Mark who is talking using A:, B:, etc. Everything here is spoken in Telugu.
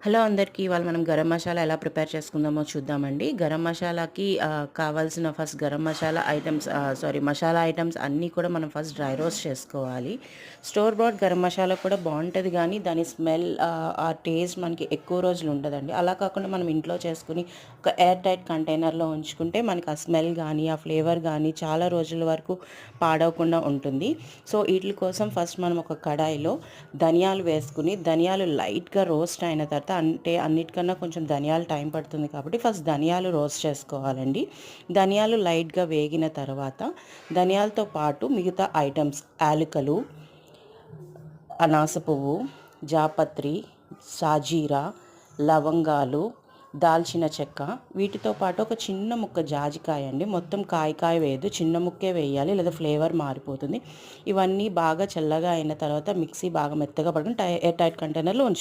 A: హలో అందరికీ. ఇవాళ మనం గరం మసాలా ఎలా ప్రిపేర్ చేసుకుందామో చూద్దామండి. గరం మసాలాకి కావాల్సిన first garam masala items masala items అన్నీ కూడా మనం ఫస్ట్ డ్రై రోస్ట్ చేసుకోవాలి. స్టోర్ బాట్ గరం మసాలా కూడా బాగుంటుంది, కానీ దాని స్మెల్ ఆ టేస్ట్ మనకి ఎక్కువ రోజులు ఉండదండి. అలా కాకుండా మనం ఇంట్లో చేసుకుని ఒక ఎయిర్ టైట్ కంటైనర్లో ఉంచుకుంటే మనకి ఆ స్మెల్ కానీ ఆ ఫ్లేవర్ కానీ చాలా రోజుల వరకు పాడవకుండా ఉంటుంది. సో వీటి కోసం ఫస్ట్ మనం ఒక కడాయిలో ధనియాలు వేసుకుని, ధనియాలు లైట్గా రోస్ట్ అయిన తర్వాత, అంటే అన్నిటికన్నా కొంచెం ధనియాలు టైం పడుతుంది కాబట్టి ఫస్ట్ ధనియాలు రోస్ట్ చేసుకోవాలండి. ధనియాలు లైట్గా వేగిన తర్వాత ధనియాలతో పాటు మిగతా ఐటమ్స్ యాలకులు, అనాస పువ్వు, జాపత్రి, సాజీరా, లవంగాలు, దాల్చిన చెక్క, వీటితో పాటు ఒక చిన్న ముక్క జాజికాయ అండి. మొత్తం కాయ వేయదు, చిన్న ముక్కే వేయాలి, లేదా ఫ్లేవర్ మారిపోతుంది. ఇవన్నీ బాగా చల్లగా అయిన తర్వాత మిక్సీ బాగా మెత్తగా పడుకుని ఎయిర్ టైట్ కంటైనర్లో ఉంచుకోవాలి.